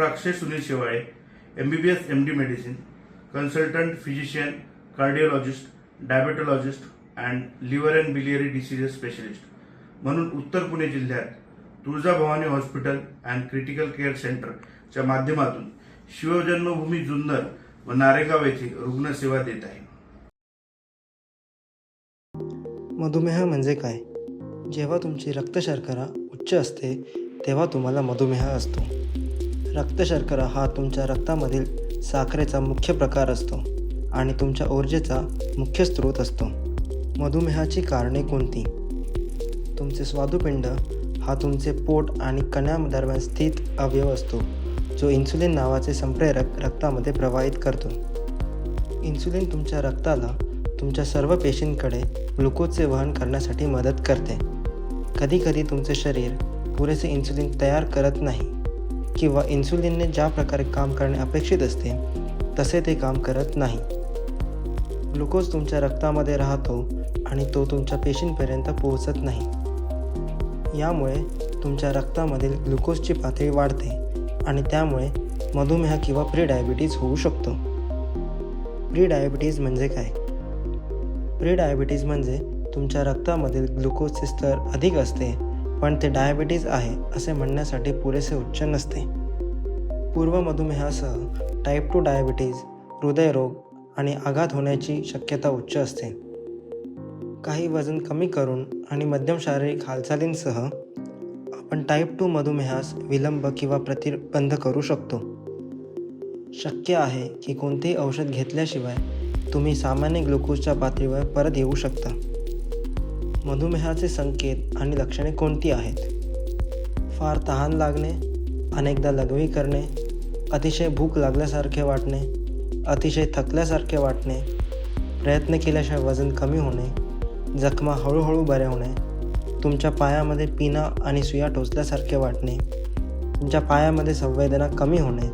Doctor Akshay Sunil Shewale, MBBS MD medicine, consultant physician, cardiologist, diabetologist and liver and biliary diseases specialist म्हणून उत्तर पुणे जिल्ह्यात Tuljabhavani hospital and critical care सेंटरच्या माध्यमातून शिवजन्मभूमी जुन्नर व नारेगाव येथे रुग्णसेवा देत आहे. मधुमेह म्हणजे काय? जेव्हा तुमची रक्तशर्करा उच्च असते तेव्हा तुम्हाला मधुमेह असतो. रक्तशर्करा हा तुमच्या रक्तामधील साखरेचा मुख्य प्रकार असतो आणि तुमच्या ऊर्जेचा मुख्य स्रोत असतो. मधुमेहाची कारणे कोणती? तुमचे स्वादुपिंड हा तुमचे पोट आणि कण्यादरम्यान स्थित अवयव असतो जो इन्सुलिन नावाचे संप्रेरक रक्तामध्ये प्रवाहित करतो. इन्सुलिन तुमच्या रक्ताला तुमच्या सर्व पेशींकडे ग्लुकोजचे वहन करण्यासाठी मदत करते. कधीकधी तुमचे शरीर पुरेसे इन्सुलिन तयार करत नाही किंवा इन्सुलिनने ज्या प्रकारे काम करणे अपेक्षित असते तसे ते काम करत नाही. ग्लुकोज तुमच्या रक्तामध्ये राहतो आणि तो तुमच्या पेशींपर्यंत पोहोचत नाही. यामुळे तुमच्या रक्तामधील ग्लुकोजची पातळी वाढते आणि त्यामुळे मधुमेह किंवा प्री-डायबिटीज होऊ शकतो. प्री-डायबिटीज म्हणजे काय? प्री-डायबिटीज म्हणजे तुमच्या रक्तामधील ग्लुकोजचे स्तर अधिक असते पण ते डायबिटीज आहे असे म्हणण्यासाठी पुरेसे उच्च नसते. पूर्व मधुमेहासह टाईप 2 डायबिटीज, हृदयरोग आणि आघात होण्याची शक्यता उच्च असते. काही वजन कमी करून आणि मध्यम शारीरिक हालचालींसह आपण टाईप 2 मधुमेहास विलंब किंवा प्रतिबंध करू शकतो. शक्य आहे की कोणतेही औषध घेतल्याशिवाय तुम्ही सामान्य ग्लुकोजच्या पातळीवर परत येऊ शकता. मधुमेहाचे संकेत आणि लक्षणे कोणती आहेत? फार तहान लागणे, अनेकदा लघवी करणे, अतिशय भूक लागल्यासारखे वाटणे, अतिशय थकल्यासारखे वाटणे, प्रयत्न केल्याशिवाय वजन कमी होणे, जखमा हळूहळू बऱ्या होणे, तुमच्या पायामध्ये पिना आणि सुया टोचल्यासारखे वाटणे, तुमच्या पायामध्ये संवेदना कमी होणे,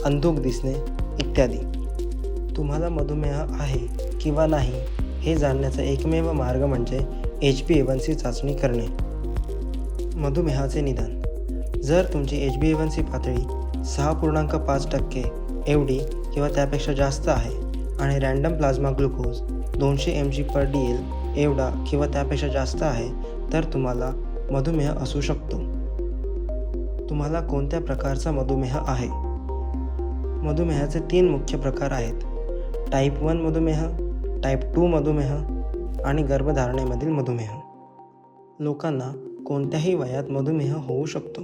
अंधुक दिसणे इत्यादी. तुम्हाला मधुमेह आहे किंवा नाही हे जाणण्याचा एकमेव मार्ग म्हणजे HbA1c चाचणी करणे. मधुमेहाचे निदान. जर तुमची HbA1c पातळी 6.5% एवढी किंवा त्यापेक्षा जास्त आहे आणि रँडम प्लाझ्मा ग्लुकोज 200 mg/dl एवढा किंवा त्यापेक्षा जास्त आहे तर तुम्हाला मधुमेह असू शकतो. तुम्हाला कोणत्या प्रकारचा मधुमेह आहे? मधुमेहाचे 3 मुख्य प्रकार आहेत: टाईप 1 मधुमेह, टाईप 2 मधुमेह आणि गर्भधारणेमधील मधुमेह. लोकांना कोणत्याही वयात मधुमेह होऊ शकतो.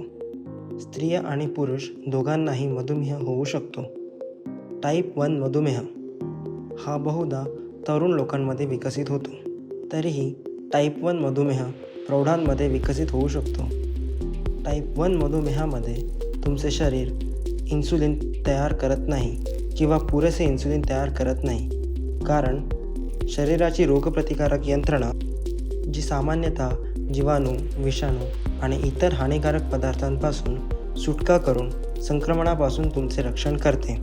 स्त्रिया आणि पुरुष दोघांनाही मधुमेह होऊ शकतो. टाईप 1 मधुमेह हा बहुधा तरुण लोकांमध्ये विकसित होतो. तरीही टाईप 1 मधुमेह प्रौढांमध्ये विकसित होऊ शकतो. टाईप 1 मधुमेहामध्ये तुमचे शरीर इन्सुलिन तयार करत नाही किंवा पुरेसे इन्सुलिन तयार करत नाही कारण शरीराची रोगप्रतिकारक यंत्रणा जी सामान्यतः जीवाणू, विषाणू आणि इतर हानिकारक पदार्थांपासून सुटका करून संक्रमणापासून तुमचे रक्षण करते.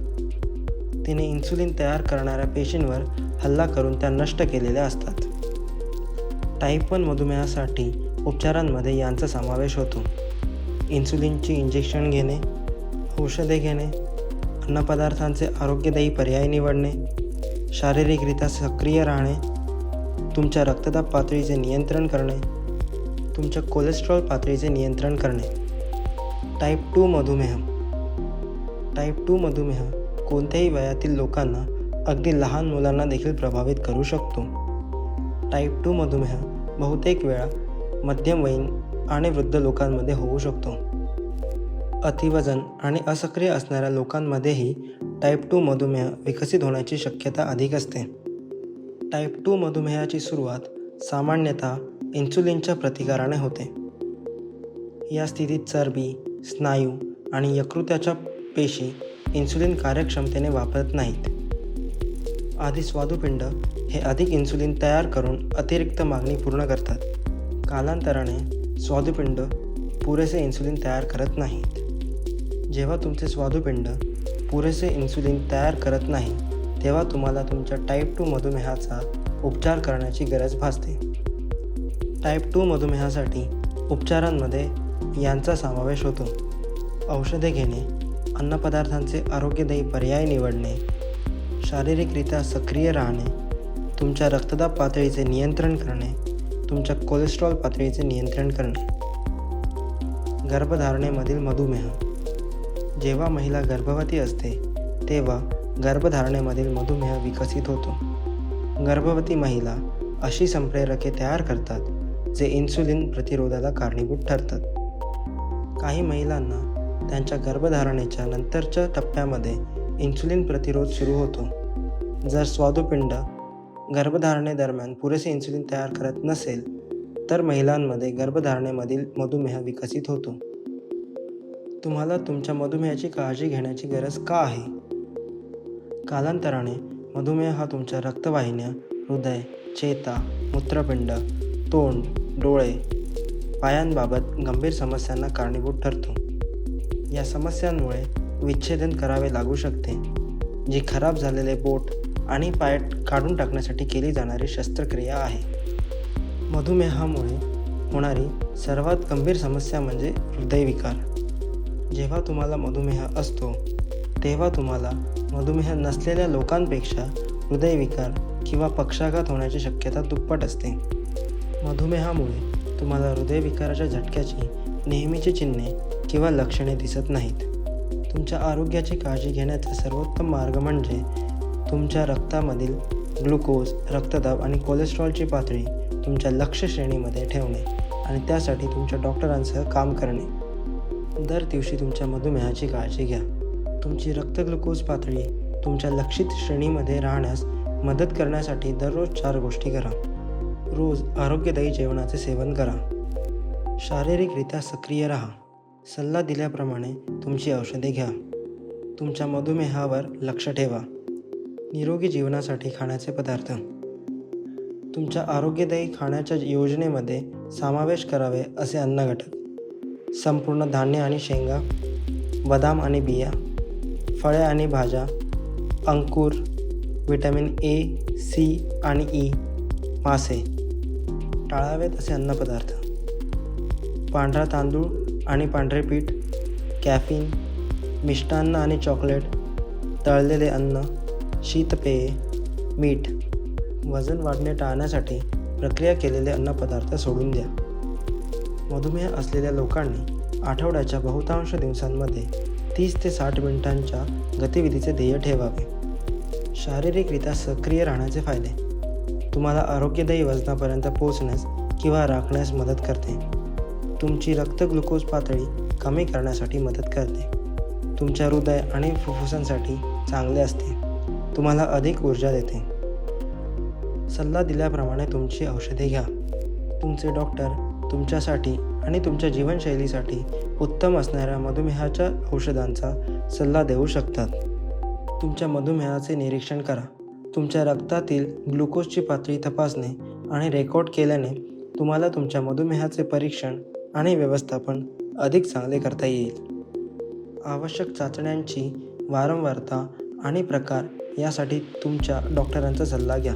तिने इन्सुलिन तयार करणाऱ्या पेशींवर हल्ला करून त्या नष्ट केलेल्या असतात. टाईप 1 मधुमेहासाठी उपचारांमध्ये यांचा समावेश होतो: इन्सुलिनची इंजेक्शन घेणे, औषधे घेणे, अन्नपदार्थांचे आरोग्यदायी पर्याय निवडणे, शारीरिकरित्या सक्रिय राहणे, तुमच्या रक्तदाब पातळीचे नियंत्रण करणे, तुमच्या कोलेस्ट्रॉल पातळीचे नियंत्रण करणे. टाईप 2 मधुमेह. टाईप 2 मधुमेह कोणत्याही वयातील लोकांना, अगदी लहान मुलांना देखील प्रभावित करू शकतो. टाईप 2 मधुमेह बहुतेक वेळा मध्यमवयीन आणि वृद्ध लोकांमध्ये होऊ शकतो. अतिवजन आणि असक्रिय असणाऱ्या लोकांमध्येही टाईप 2 मधुमेह विकसित होण्याची शक्यता अधिक असते. टाईप 2 मधुमेहाची सुरुवात सामान्यतः इन्सुलिनच्या प्रतिकाराने होते. या स्थितीत चरबी, स्नायू आणि यकृताच्या पेशी इन्सुलिन कार्यक्षमतेने वापरत नाहीत. आधी स्वादुपिंड हे अधिक इन्सुलिन तयार करून अतिरिक्त मागणी पूर्ण करतात. कालांतराने स्वादुपिंड पुरेसे इन्सुलिन तयार करत नाहीत. जेव्हा तुमचे स्वादुपिंड पुरेसे इन्सुलिन तयार करत नाही तेव्हा तुम्हाला तुमच्या टाईप 2 मधुमेहाचा उपचार करण्याची गरज भासते. टाईप 2 मधुमेहासाठी उपचारांमध्ये यांचा समावेश होतो: औषधे घेणे, अन्नपदार्थांचे आरोग्यदायी पर्याय निवडणे, शारीरिकरित्या सक्रिय राहणे, तुमच्या रक्तदाब पातळीचे नियंत्रण करणे, तुमच्या कोलेस्ट्रॉल पातळीचे नियंत्रण करणे. गर्भधारणेमधील मधुमेह. जेव्हा महिला गर्भवती असते तेव्हा गर्भधारणेमधील मधुमेह विकसित होतो. गर्भवती महिला अशी संप्रेरके तयार करतात जे इन्सुलिन प्रतिरोधाला कारणीभूत ठरतात. काही महिलांना त्यांच्या गर्भधारणेच्या नंतरच्या टप्प्यामध्ये इन्सुलिन प्रतिरोध सुरू होतो. जर स्वादुपिंड गर्भधारणेदरम्यान पुरेसे इन्सुलिन तयार करत नसेल तर महिलांमध्ये गर्भधारणेमधील मधुमेह विकसित होतो. तुम्हाला तुमच्या मधुमेहाची काळजी घेण्याची गरज का आहे? कालांतराने मधुमेह हा तुमच्या रक्तवाहिन्या, हृदय, चेता, मूत्रपिंड, तोंड, डोळे, पायांबाबत गंभीर समस्यांना कारणीभूत ठरतो. या समस्यांमुळे विच्छेदन करावे लागू शकते, जी खराब झालेले बोट आणि पाय काढून टाकण्यासाठी केली जाणारी शस्त्रक्रिया आहे. मधुमेहामुळे होणारी सर्वात गंभीर समस्या म्हणजे हृदयविकार. जेव्हा तुम्हाला मधुमेह असतो तेव्हा तुम्हाला मधुमेह नसलेल्या लोकांपेक्षा हृदयविकार किंवा पक्षाघात होण्याची शक्यता दुप्पट असते. मधुमेहामुळे तुम्हाला हृदयविकाराच्या झटक्याची नेहमीची चिन्हे किंवा लक्षणे दिसत नाहीत. तुमच्या आरोग्याची काळजी घेण्याचा सर्वोत्तम मार्ग म्हणजे तुमच्या रक्तामधील ग्लुकोज, रक्तदाब आणि कोलेस्ट्रॉलची पातळी तुमच्या लक्ष्य श्रेणीमध्ये ठेवणे आणि त्यासाठी तुमच्या डॉक्टरांसह काम करणे. दर दिवशी तुमच्या मधुमेहाची काळजी घ्या. तुमची रक्त ग्लुकोज पातळी तुमच्या लक्षित श्रेणीमध्ये राहण्यास मदत करण्यासाठी दररोज 4 गोष्टी करा. रोज आरोग्यदायी जेवणाचे सेवन करा. शारीरिकरित्या सक्रिय राहा. सल्ला दिल्याप्रमाणे तुमची औषधे घ्या. तुमच्या मधुमेहावर लक्ष ठेवा. निरोगी जीवनासाठी खाण्याचे पदार्थ. तुमच्या आरोग्यदायी खाण्याच्या योजनेमध्ये समावेश करावे असे अन्न घटक: संपूर्ण धान्य आणि शेंगा, बदाम आणि बिया, फळे आणि भाज्या, अंकुर, व्हिटॅमिन ए, सी आणि ई, मासे. टाळावेत असे अन्नपदार्थ: पांढरा तांदूळ आणि पांढरे पीठ, कॅफीन, मिष्टान्न आणि चॉकलेट, तळलेले अन्न, शीतपेये, मीठ. वजन वाढणे टाळण्यासाठी प्रक्रिया केलेले अन्नपदार्थ सोडून द्या. मधुमेह असलेल्या लोकांनी आठवड्याच्या बहुतांश दिवसांमध्ये 30 ते 60 मिनिटांच्या गतिविधीचे ध्येय ठेवावे. शारीरिकरित्या सक्रिय राहण्याचे फायदे: तुम्हाला आरोग्यदायी वजनापर्यंत पोहोचण्यास किंवा राखण्यास मदत करते. तुमची रक्त ग्लुकोज पातळी कमी करण्यासाठी मदत करते. तुमच्या हृदय आणि फुफ्फुसांसाठी चांगले असते. तुम्हाला अधिक ऊर्जा देते. सल्ला दिल्याप्रमाणे तुमची औषधे घ्या. तुमचे डॉक्टर तुमच्यासाठी आणि तुमच्या जीवनशैलीसाठी उत्तम असणाऱ्या मधुमेहाच्या औषधांचा सल्ला देऊ शकतात. तुमच्या मधुमेहाचे निरीक्षण करा. तुमच्या रक्तातील ग्लुकोजची पातळी तपासणे आणि रेकॉर्ड केल्याने तुम्हाला तुमच्या मधुमेहाचे परीक्षण आणि व्यवस्थापन अधिक चांगले करता येईल. आवश्यक चाचण्यांची वारंवारता आणि प्रकार यासाठी तुमच्या डॉक्टरांचा सल्ला घ्या.